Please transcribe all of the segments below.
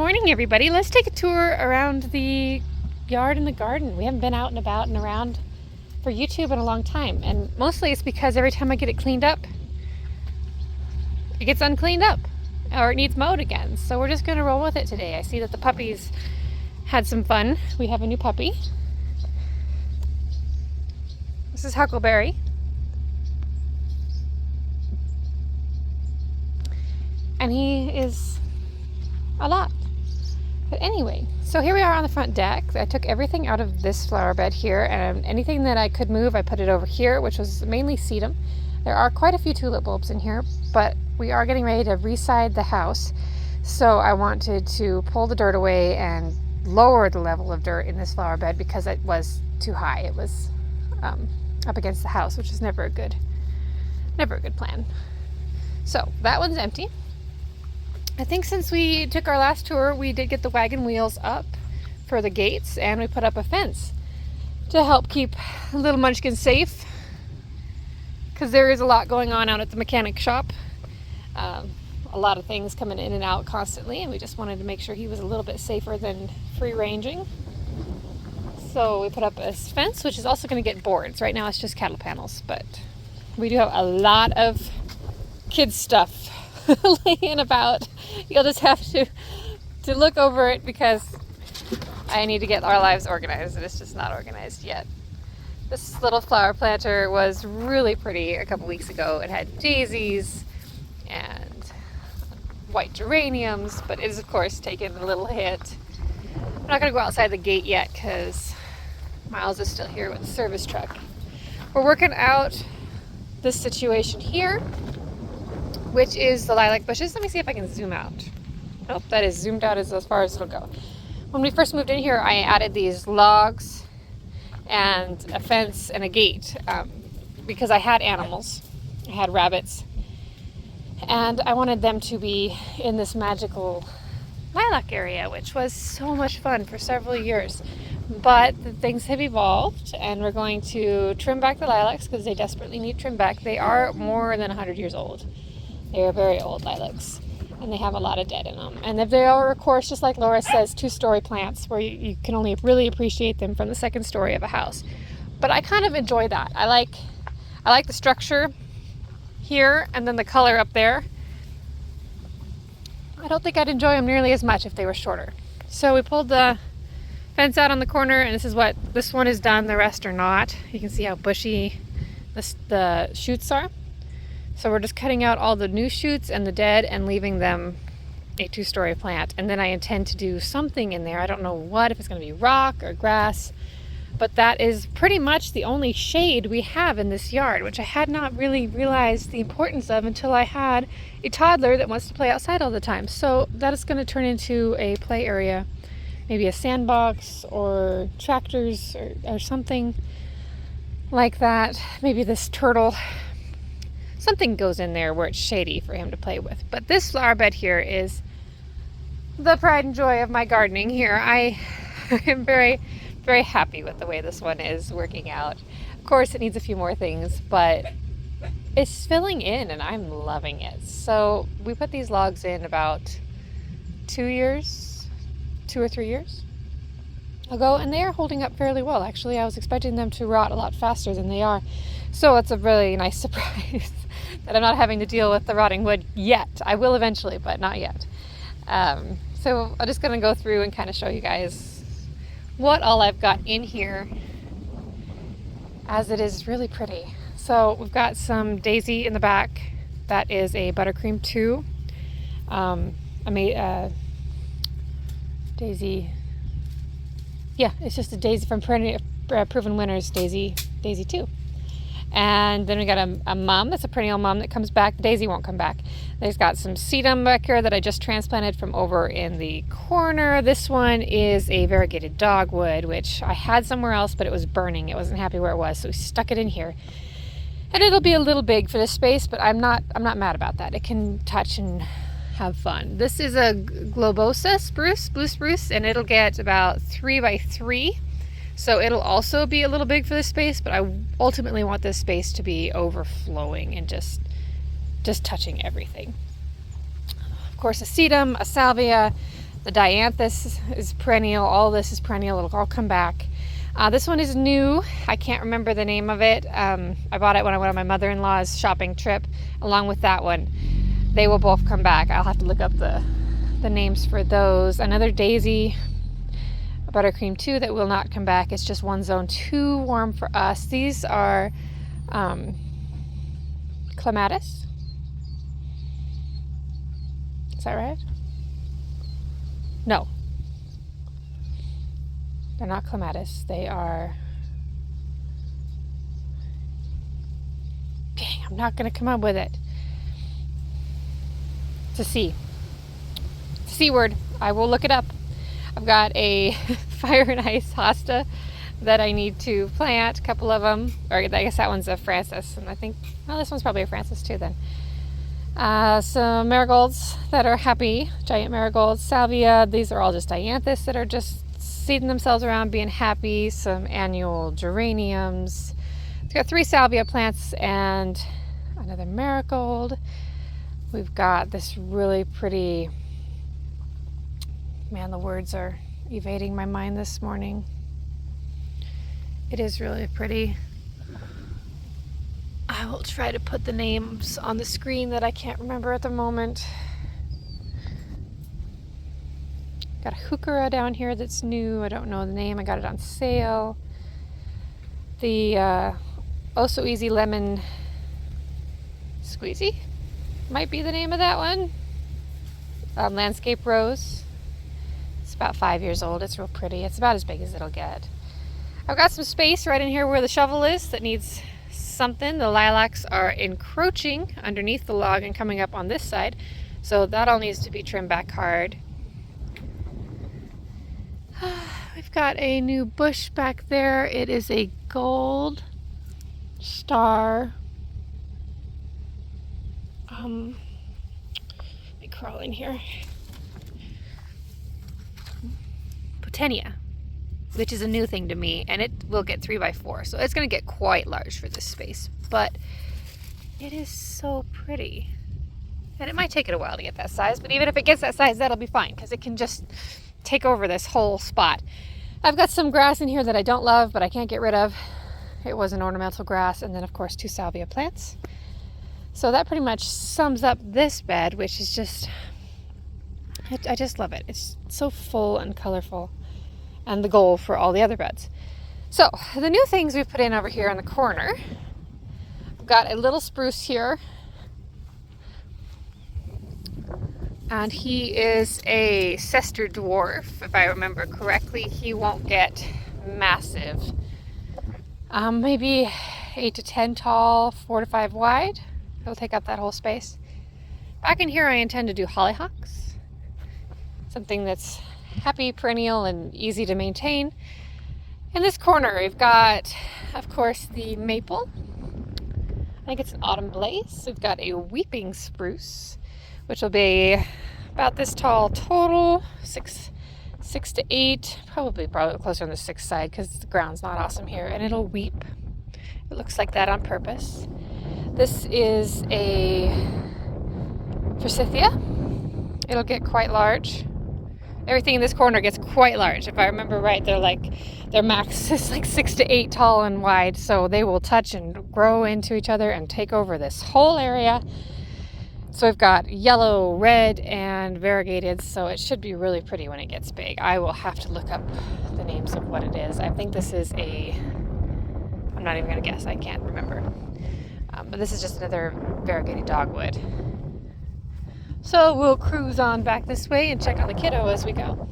morning, everybody. Let's take a tour around the yard and the garden. We haven't been out and about and around for YouTube in a long time, and mostly it's because every time I get it cleaned up, it gets uncleaned up or it needs mowed again. So we're just going to roll with it today. I see that the puppies had some fun. We have a new puppy. This is Huckleberry. And he is a lot. But anyway, so here we are on the front deck. I took everything out of this flower bed here, and anything that I could move, I put it over here, which was mainly sedum. There are quite a few tulip bulbs in here, but we are getting ready to reside the house. So I wanted to pull the dirt away and lower the level of dirt in this flower bed because it was too high. It was up against the house, which is never a good plan. So that one's empty. I think since we took our last tour, we did get the wagon wheels up for the gates, and we put up a fence to help keep little Munchkin safe, because there is a lot going on out at the mechanic shop. A lot of things coming in and out constantly, and we just wanted to make sure he was a little bit safer than free ranging. So we put up a fence, which is also going to get boards. Right now it's just cattle panels, but we do have a lot of kids stuff laying about. You'll just have to look over it because I need to get our lives organized, and it's just not organized yet. This little flower planter was really pretty a couple weeks ago. It had daisies and white geraniums, but it is of course taken a little hit. I'm not going to go outside the gate yet because Miles is still here with the service truck. We're working out this situation here, which is the lilac bushes. Let me see if I can zoom out. Nope, that is zoomed out as far as it'll go. When we first moved in here, I added these logs and a fence and a gate because I had animals. I had rabbits, and I wanted them to be in this magical lilac area, which was so much fun for several years. But things have evolved, and we're going to trim back the lilacs because they desperately need trim back. They are more than 100 years old. They are very old lilacs, and they have a lot of dead in them. And if they are, of course, just like Laura says, two-story plants where you can only really appreciate them from the second story of a house. But I kind of enjoy that. I like the structure here and then the color up there. I don't think I'd enjoy them nearly as much if they were shorter. So we pulled the fence out on the corner, and this one is done. The rest are not. You can see how bushy the shoots are. So we're just cutting out all the new shoots and the dead and leaving them a two-story plant. And then I intend to do something in there. I don't know what, if it's going to be rock or grass, but that is pretty much the only shade we have in this yard, which I had not really realized the importance of until I had a toddler that wants to play outside all the time. So that is going to turn into a play area, maybe a sandbox or tractors or something like that. Maybe this turtle. Something goes in there where it's shady for him to play with. But this flower bed here is the pride and joy of my gardening here. I am very, very happy with the way this one is working out. Of course, it needs a few more things, but it's filling in and I'm loving it. So we put these logs in about 2 or 3 years ago, and they are holding up fairly well. Actually, I was expecting them to rot a lot faster than they are. So it's a really nice surprise that I'm not having to deal with the rotting wood yet. I will eventually, but not yet. So I'm just going to go through and kind of show you guys what all I've got in here, as it is really pretty. So we've got some daisy in the back. That is a buttercream 2. I made daisy. Yeah, it's just a daisy from Proven Winners Daisy 2. And then we got a mum, that's a perennial mum that comes back. The daisy won't come back. There's got some sedum back here that I just transplanted from over in the corner. This one is a variegated dogwood, which I had somewhere else, but it was burning. It wasn't happy where it was, so we stuck it in here. And it'll be a little big for this space, but I'm not mad about that. It can touch and have fun. This is a globosa spruce, blue spruce, and it'll get about 3 by 3. So it'll also be a little big for this space, but I ultimately want this space to be overflowing and just touching everything. Of course, a sedum, a salvia, The dianthus is perennial. All this is perennial. It'll all come back. This one is new. I can't remember the name of it. I bought it when I went on my mother-in-law's shopping trip along with that one. They will both come back. I'll have to look up the names for those. Another daisy, a buttercream too, that will not come back. It's just one zone too warm for us. These are clematis. Is that right? No. They're not clematis. They are... Dang, I'm not going to come up with it. It's a C. It's a C word. I will look it up. I've got a fire and ice hosta that I need to plant. A couple of them. Or I guess that one's a Francis. And I think, well, this one's probably a Francis too then. Some marigolds that are happy. Giant marigolds. Salvia. These are all just dianthus that are just seeding themselves around, being happy. Some annual geraniums. We've got 3 salvia plants and another marigold. We've got this really pretty, man, the words are evading my mind this morning. It is really pretty. I will try to put the names on the screen that I can't remember at the moment. Got a heuchera down here that's new. I don't know the name. I got it on sale. The Oh So Easy Lemon Squeezy might be the name of that one. Landscape Rose. It's about 5 years old. It's real pretty. It's about as big as it'll get. I've got some space right in here where the shovel is that needs something. The lilacs are encroaching underneath the log and coming up on this side. So that all needs to be trimmed back hard. We've got a new bush back there. It is a gold star. Let me crawl in here. Potenia, which is a new thing to me, and it will get 3x4, so it's going to get quite large for this space, but it is so pretty. And it might take it a while to get that size, but even if it gets that size, that'll be fine, because it can just take over this whole spot. I've got some grass in here that I don't love, but I can't get rid of. It was an ornamental grass, and then of course 2 salvia plants. So that pretty much sums up this bed, which is just, I just love it. It's so full and colorful, and the goal for all the other beds. So the new things we've put in over here in the corner, I've got a little spruce here, and he is a Cester dwarf, if I remember correctly. He won't get massive. Maybe 8 to 10 tall, 4 to 5 wide. It'll take up that whole space. Back in here I intend to do hollyhocks. Something that's happy, perennial, and easy to maintain. In this corner we've got, of course, the maple. I think it's an autumn blaze. We've got a weeping spruce, which will be about this tall total, 6 to 8, probably closer on the 6 side because the ground's not awesome here, and it'll weep. It looks like that on purpose. This is a forsythia. It'll get quite large. Everything in this corner gets quite large. If I remember right, their max is like 6 to 8 tall and wide, so they will touch and grow into each other and take over this whole area. So we've got yellow, red, and variegated, so it should be really pretty when it gets big. I will have to look up the names of what it is. I think this is I'm not even going to guess, I can't remember. But this is just another variegated dogwood. So we'll cruise on back this way and check on the kiddo as we go.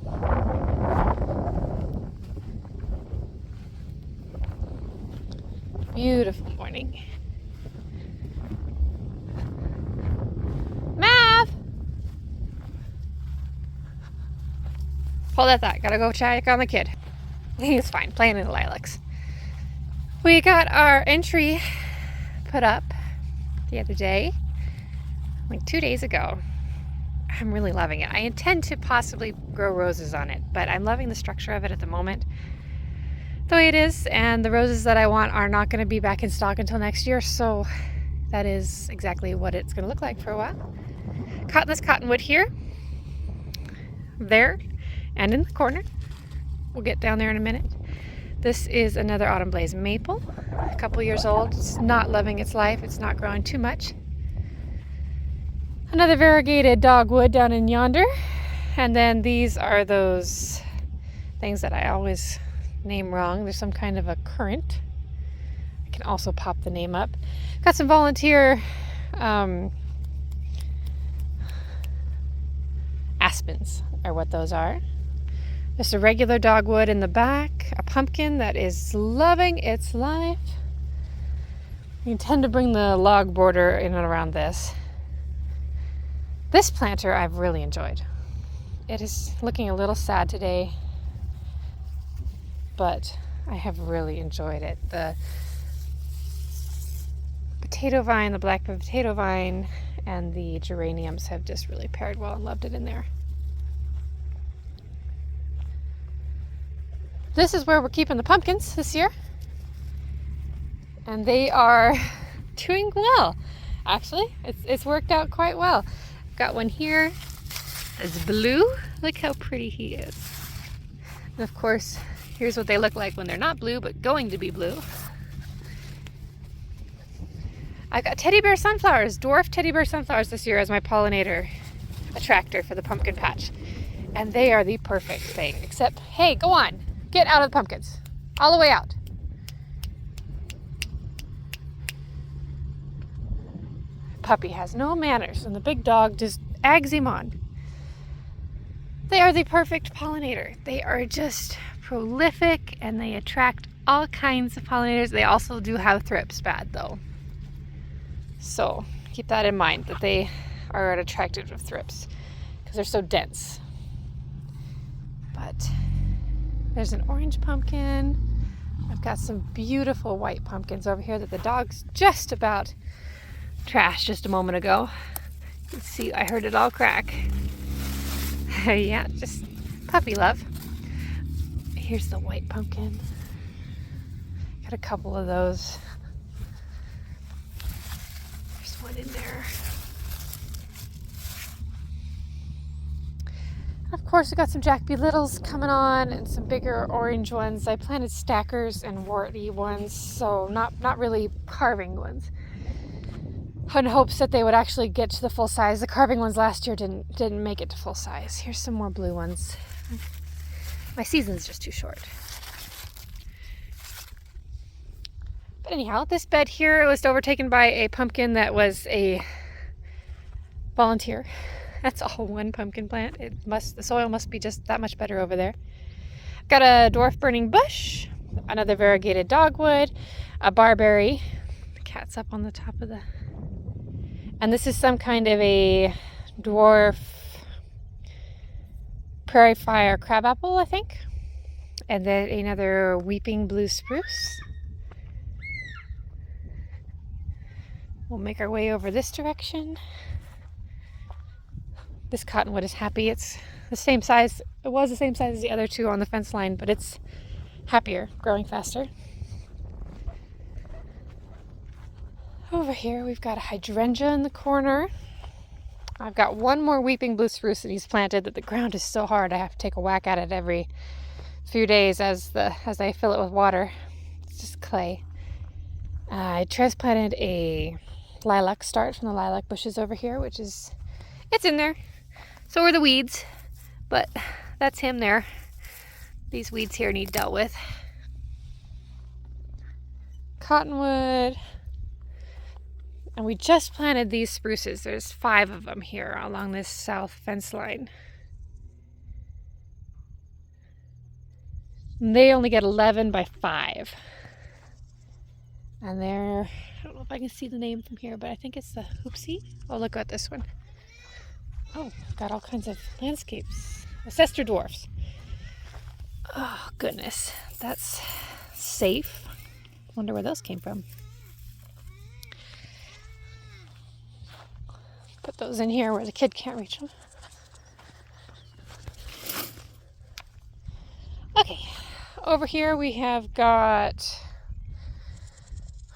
Beautiful morning. Mav! Hold that thought. Gotta go check on the kid. He's fine, playing in the lilacs. We got our entry put up the other day, like 2 days ago. I'm really loving it. I intend to possibly grow roses on it, but I'm loving the structure of it at the moment, the way it is, and the roses that I want are not going to be back in stock until next year, so that is exactly what it's going to look like for a while. This cottonwood here, there and in the corner. We'll get down there in a minute. This is another autumn blaze maple, a couple years old. It's not loving its life. It's not growing too much. Another variegated dogwood down in yonder. And then these are those things that I always name wrong. There's some kind of a currant. I can also pop the name up. Got some volunteer aspens are what those are. Just a regular dogwood in the back, a pumpkin that is loving its life. We intend to bring the log border in and around this. This planter I've really enjoyed. It is looking a little sad today, but I have really enjoyed it. The potato vine, the black potato vine, and the geraniums have just really paired well and loved it in there. This is where we're keeping the pumpkins this year. And they are doing well. Actually, it's worked out quite well. Got one here. It's blue. Look how pretty he is. And of course, here's what they look like when they're not blue, but going to be blue. I got teddy bear sunflowers, dwarf teddy bear sunflowers this year as my pollinator attractor for the pumpkin patch. And they are the perfect thing, except, hey, go on, get out of the pumpkins, all the way out. Puppy has no manners and the big dog just eggs him on. They are the perfect pollinator. They are just prolific and they attract all kinds of pollinators. They also do have thrips bad though. So keep that in mind, that they are attracted to thrips because they're so dense. But there's an orange pumpkin. I've got some beautiful white pumpkins over here that the dog's just about trashed just a moment ago. You can see I heard it all crack. Yeah, just puppy love. Here's the white pumpkin. Got a couple of those. There's one in there. Of course, we got some Jack B. Littles coming on and some bigger orange ones. I planted stackers and warty ones, so not really carving ones, in hopes that they would actually get to the full size. The carving ones last year didn't make it to full size. Here's some more blue ones. My season's just too short. But anyhow, this bed here was overtaken by a pumpkin that was a volunteer. That's all one pumpkin plant. The soil must be just that much better over there. Got a dwarf burning bush, another variegated dogwood, a barberry. The cat's up on the top of the... And this is some kind of a dwarf prairie fire crabapple, I think. And then another weeping blue spruce. We'll make our way over this direction. This cottonwood is happy. It's the same size. It was the same size as the other two on the fence line, but it's happier, growing faster. Over here, we've got a hydrangea in the corner. I've got one more weeping blue spruce that he's planted that the ground is so hard I have to take a whack at it every few days as I fill it with water. It's just clay. I transplanted a lilac start from the lilac bushes over here, it's in there. So are the weeds, but that's him there. These weeds here need dealt with. Cottonwood. And we just planted these spruces. There's 5 of them here along this south fence line. And they only get 11 by 5. And they're, I don't know if I can see the name from here, but I think it's the Hoopsie. Oh, look at this one. Oh, got all kinds of landscapes. Ancestor dwarfs. Oh, goodness. That's safe. Wonder where those came from. Put those in here where the kid can't reach them. Okay, over here we have got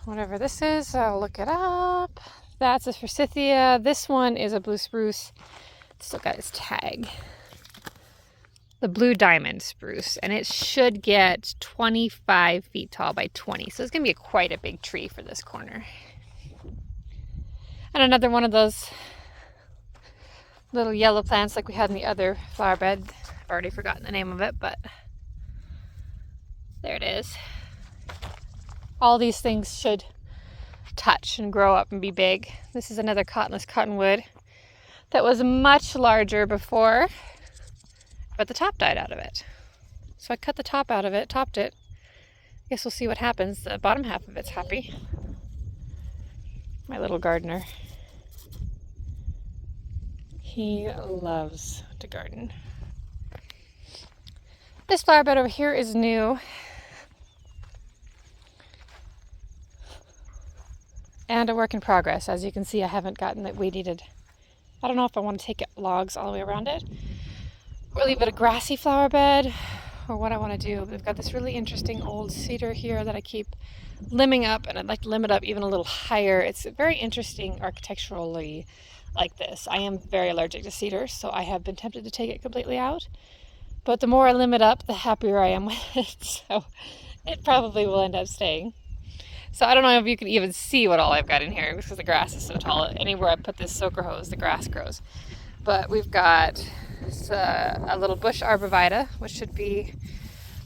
whatever this is. I'll look it up. That's a forsythia. This one is a blue spruce. Still got its tag. the blue diamond spruce, and it should get 25 feet tall by 20. So it's going to be quite a big tree for this corner. And another one of those little yellow plants like we had in the other flower bed. I've already forgotten the name of it, but there it is. All these things should touch and grow up and be big. This is another cottonless cottonwood that was much larger before, but the top died out of it. So I cut the top out of it, topped it. I guess we'll see what happens. The bottom half of it's happy. My little gardener. He loves to garden. This flower bed over here is new. And a work in progress. As you can see, I haven't gotten it weed-eated. I don't know if I want to take logs all the way around it, or leave it a grassy flower bed, or what I want to do. We've got this really interesting old cedar here that I keep limbing up, and I'd like to limb it up even a little higher. It's very interesting architecturally like this. I am very allergic to cedar, so I have been tempted to take it completely out. But the more I limb it up, the happier I am with it. So it probably will end up staying. So I don't know if you can even see what all I've got in here because the grass is so tall. Anywhere I put this soaker hose, the grass grows. But we've got a little bush arborvitae, which should be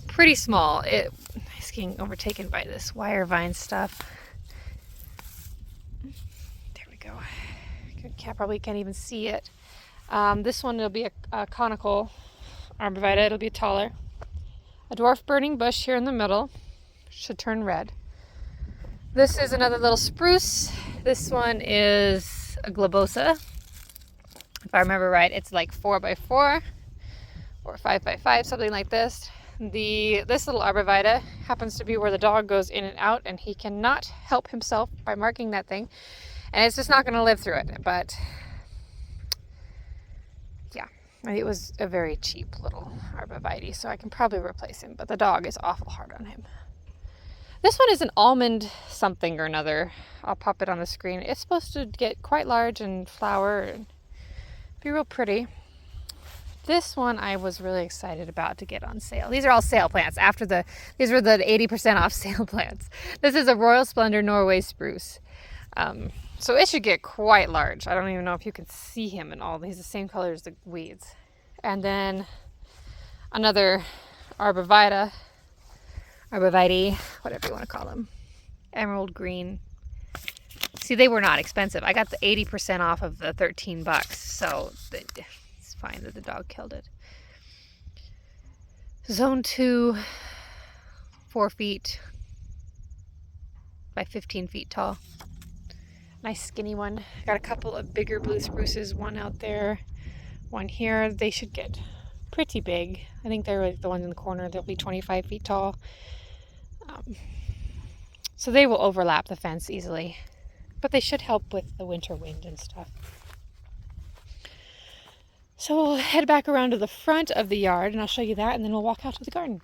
pretty small. It's getting overtaken by this wire vine stuff. There we go. Probably can't even see it. This one will be a conical arborvitae. It'll be taller. A dwarf burning bush here in the middle. Should turn red. This is another little spruce. This one is a globosa. If I remember right, it's like 4x4 or 5x5, something like this. This little arborvitae happens to be where the dog goes in and out, and he cannot help himself by marking that thing. And it's just not going to live through it. But yeah, it was a very cheap little arborvitae, so I can probably replace him. But the dog is awful hard on him. This one is an almond something or another. I'll pop it on the screen. It's supposed to get quite large and flower and be real pretty. This one I was really excited about to get on sale. These are all sale plants. These were the 80% off sale plants. This is a Royal Splendor Norway spruce. So it should get quite large. I don't even know if you can see him in all. He's the same color as the weeds. And then another arborvitae, whatever you want to call them. Emerald green. See, they were not expensive. I got the 80% off of the $13, so it's fine that the dog killed it. Zone 2, 4 feet by 15 feet tall. Nice skinny one. Got a couple of bigger blue spruces, one out there, one here. They should get pretty big. I think they're like the ones in the corner. They'll be 25 feet tall. So they will overlap the fence easily, but they should help with the winter wind and stuff. So we'll head back around to the front of the yard and I'll show you that, and then we'll walk out to the garden.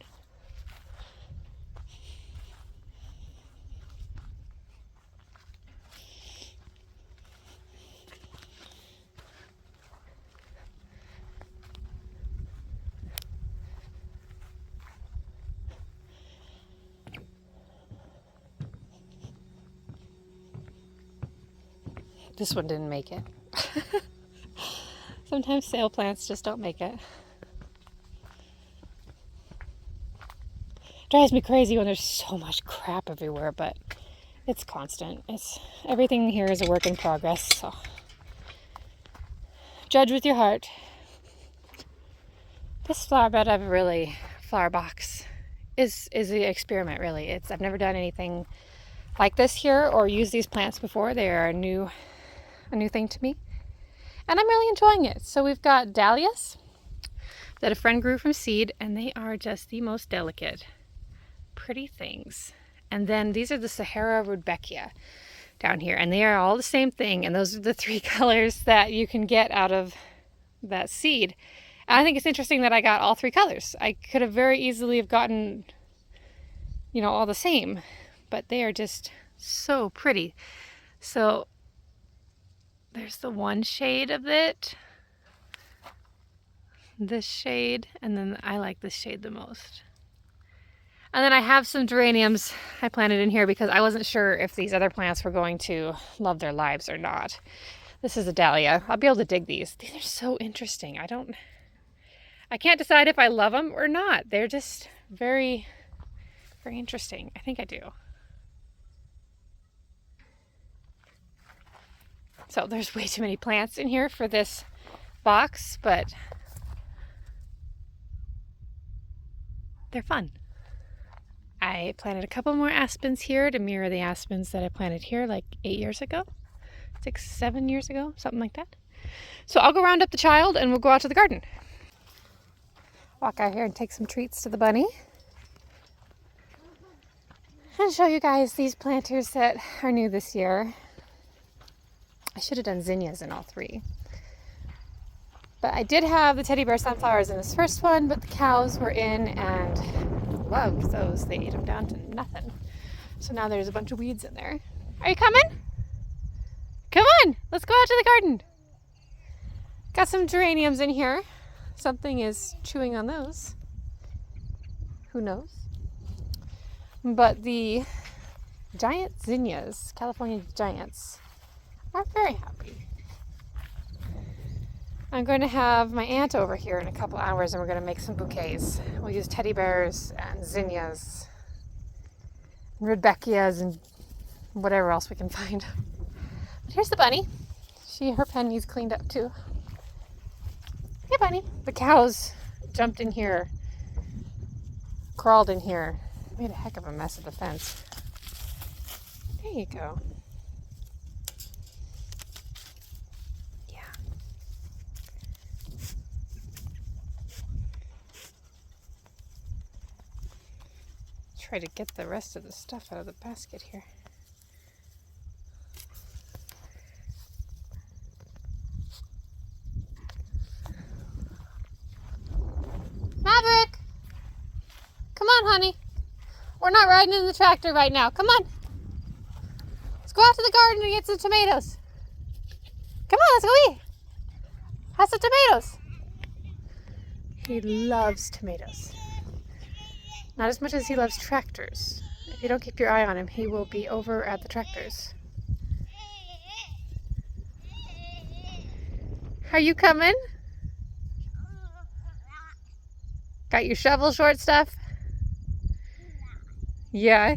This one didn't make it. Sometimes sale plants just don't make it. Drives me crazy when there's so much crap everywhere, but it's constant. Everything here is a work in progress, so judge with your heart. This flower box is an experiment, really. I've never done anything like this here or used these plants before. They are a new thing to me, and I'm really enjoying it. So we've got dahlias that a friend grew from seed, and they are just the most delicate, pretty things. And then these are the Sahara Rudbeckia down here, and they are all the same thing, and those are the 3 colors that you can get out of that seed. And I think it's interesting that I got all 3 colors. I could have very easily have gotten, all the same, but they are just so pretty. So there's the one shade of it. this shade, and then I like this shade the most. And then I have some geraniums I planted in here because I wasn't sure if these other plants were going to love their lives or not. This is a dahlia. I'll be able to dig these. These are so interesting. I can't decide if I love them or not. They're just very, very interesting. I think I do. So there's way too many plants in here for this box, but they're fun. I planted a couple more aspens here to mirror the aspens that I planted here like 8 years ago, 6, 7 years ago, something like that. So I'll go round up the child and we'll go out to the garden. Walk out here and take some treats to the bunny. And show you guys these planters that are new this year. I should have done zinnias in all 3. But I did have the teddy bear sunflowers in this first one, but the cows were in and loved those. They ate them down to nothing. So now there's a bunch of weeds in there. Are you coming? Come on, let's go out to the garden. Got some geraniums in here. Something is chewing on those. Who knows? But the giant zinnias, California giants, are very happy. I'm going to have my aunt over here in a couple hours and we're going to make some bouquets. We'll use teddy bears and zinnias, and rudbeckias, and whatever else we can find. But here's the bunny. Her pen needs cleaned up too. Hey bunny. The cows jumped in here, crawled in here, made a heck of a mess of the fence. There you go. Try to get the rest of the stuff out of the basket here. Maverick! Come on, honey. We're not riding in the tractor right now. Come on. Let's go out to the garden and get some tomatoes. Come on, let's go eat. Have some tomatoes. He loves tomatoes. Not as much as he loves tractors. If you don't keep your eye on him, he will be over at the tractors. Are you coming? Got your shovel short stuff? Yeah.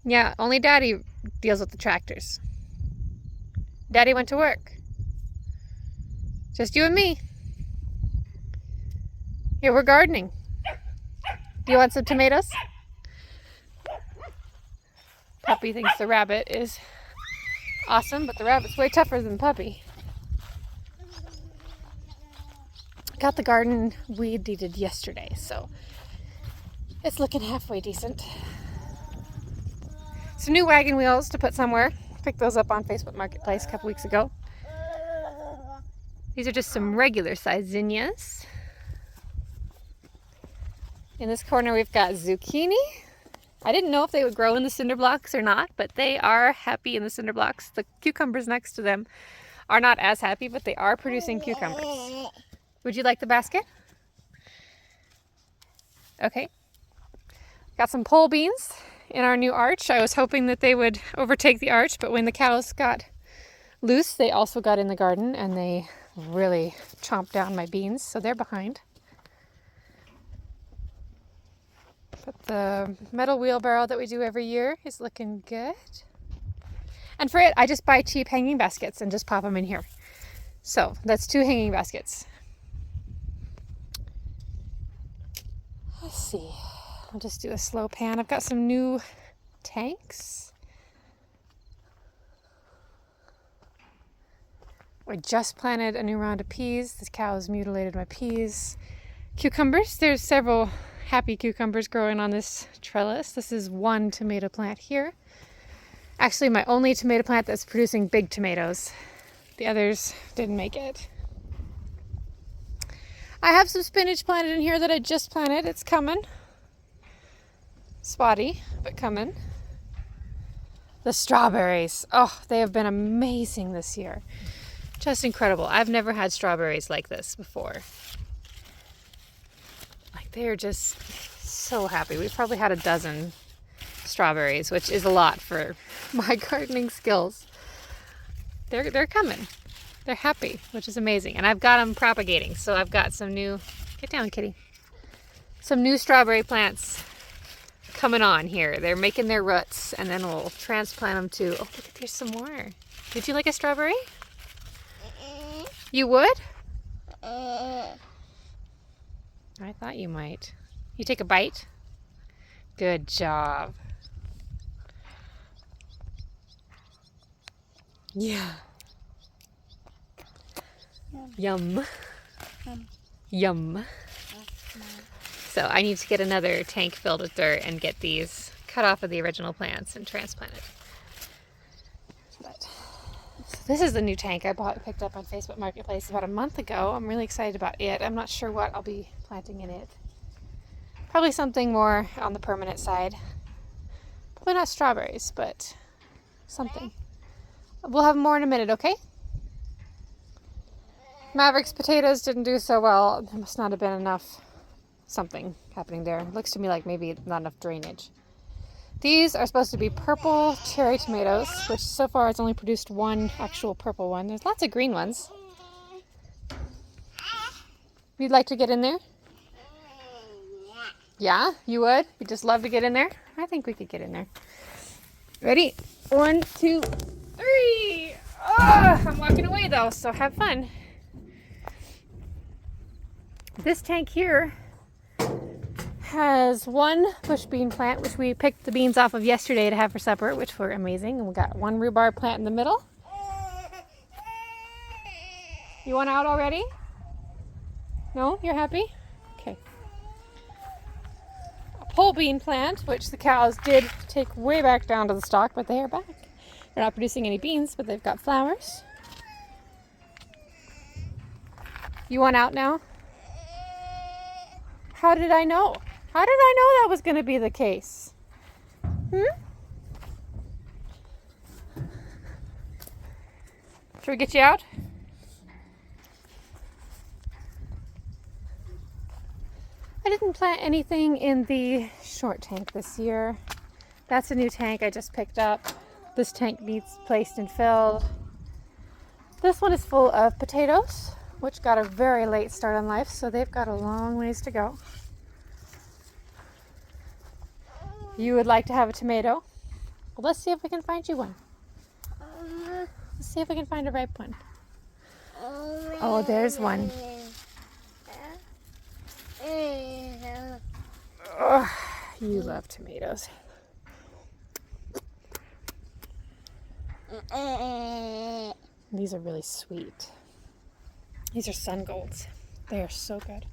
Yeah, only Daddy deals with the tractors. Daddy went to work. Just you and me. Here, we're gardening. Do you want some tomatoes? Puppy thinks the rabbit is awesome, but the rabbit's way tougher than the puppy. Got the garden weed-eated yesterday, so it's looking halfway decent. Some new wagon wheels to put somewhere. Picked those up on Facebook Marketplace a couple weeks ago. These are just some regular size zinnias. In this corner we've got zucchini. I didn't know if they would grow in the cinder blocks or not, but they are happy in the cinder blocks. The cucumbers next to them are not as happy, but they are producing cucumbers. Would you like the basket? Okay. Got some pole beans in our new arch. I was hoping that they would overtake the arch, but when the cows got loose, they also got in the garden and they really chomped down my beans, so they're behind. But the metal wheelbarrow that we do every year is looking good. And for it, I just buy cheap hanging baskets and just pop them in here. So that's 2 hanging baskets. Let's see. I'll just do a slow pan. I've got some new tanks. We just planted a new round of peas. This cow's mutilated my peas. Cucumbers. There's several happy cucumbers growing on this trellis. This is one tomato plant here. Actually, my only tomato plant that's producing big tomatoes. The others didn't make it. I have some spinach planted in here that I just planted. It's coming. Spotty, but coming. The strawberries. Oh, they have been amazing this year. Just incredible. I've never had strawberries like this before. Like, they're just so happy. We've probably had a dozen strawberries, which is a lot for my gardening skills. They're coming. They're happy, which is amazing. And I've got them propagating. So I've got some new, get down, kitty. Some new strawberry plants coming on here. They're making their roots, and then we'll transplant them to, oh, look, there's some more. Would you like a strawberry? You would? I thought you might. You take a bite? Good job. Yeah. Yum. Yum. So I need to get another tank filled with dirt and get these cut off of the original plants and transplanted. But so this is the new tank I picked up on Facebook Marketplace about a month ago. I'm really excited about it. I'm not sure what I'll be planting in it. Probably something more on the permanent side. Probably not strawberries, but something. We'll have more in a minute, okay? Maverick's potatoes didn't do so well. There must not have been enough something happening there. It looks to me like maybe not enough drainage. These are supposed to be purple cherry tomatoes, which so far has only produced one actual purple one. There's lots of green ones. You'd like to get in there? Yeah, you would? You'd just love to get in there? I think we could get in there. Ready? 1, 2, 3. Oh, I'm walking away though, so have fun. This tank here has one bush bean plant, which we picked the beans off of yesterday to have for supper, which were amazing. And we got one rhubarb plant in the middle. You want out already? No? You're happy? Okay. A pole bean plant, which the cows did take way back down to the stalk, but they are back. They're not producing any beans, but they've got flowers. You want out now? How did I know? How did I know that was going to be the case? Should we get you out? I didn't plant anything in the short tank this year. That's a new tank I just picked up. This tank needs placed and filled. This one is full of potatoes, which got a very late start in life, so they've got a long ways to go. You would like to have a tomato? Well, let's see if we can find you one. Let's see if we can find a ripe one. Oh, there's one. Oh, you love tomatoes. These are really sweet. These are sun golds. They are so good.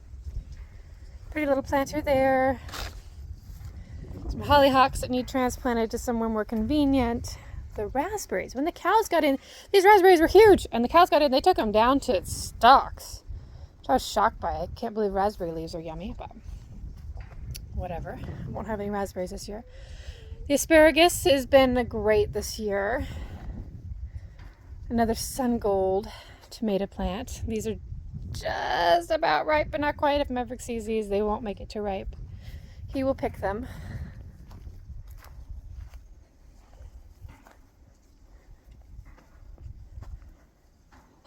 Pretty little planter there. Some hollyhocks that need transplanted to somewhere more convenient. The raspberries. When the cows got in, these raspberries were huge, and the cows got in, they took them down to stalks. Which I was shocked by. I can't believe raspberry leaves are yummy, but whatever. I won't have any raspberries this year. The asparagus has been great this year. Another sun gold tomato plant. These are just about ripe, but not quite. If Maverick sees these, they won't make it to ripe. He will pick them.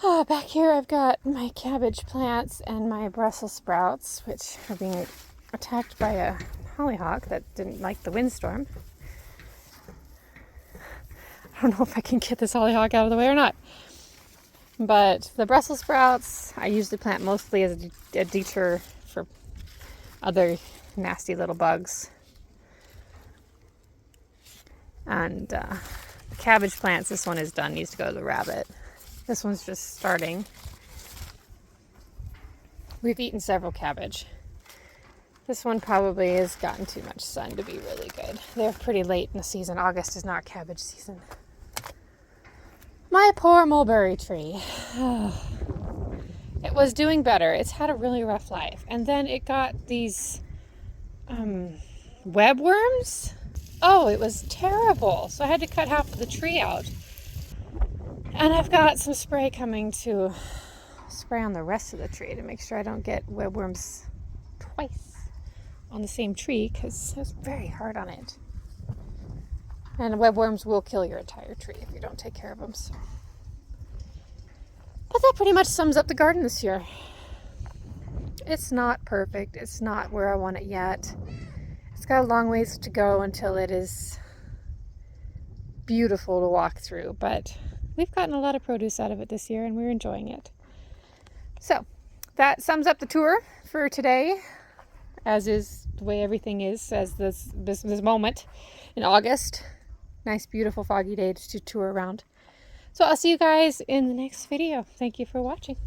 Oh, back here I've got my cabbage plants and my Brussels sprouts, which are being attacked by a hollyhock that didn't like the windstorm. I don't know if I can get this hollyhock out of the way or not. But the Brussels sprouts, I usually plant mostly as a deter for other nasty little bugs. And the cabbage plants, this one is done, needs to go to the rabbit. This one's just starting. We've eaten several cabbage. This one probably has gotten too much sun to be really good. They're pretty late in the season. August is not cabbage season. My poor mulberry tree. It was doing better. It's had a really rough life. And then it got these webworms. Oh, it was terrible. So I had to cut half of the tree out. And I've got some spray coming to spray on the rest of the tree to make sure I don't get webworms twice on the same tree, because it's very hard on it. And webworms will kill your entire tree if you don't take care of them. So. But that pretty much sums up the garden this year. It's not perfect. It's not where I want it yet. It's got a long ways to go until it is beautiful to walk through. But we've gotten a lot of produce out of it this year, and we're enjoying it. So that sums up the tour for today, as is the way everything is as this moment in August. Nice, beautiful, foggy day to tour around. So I'll see you guys in the next video. Thank you for watching.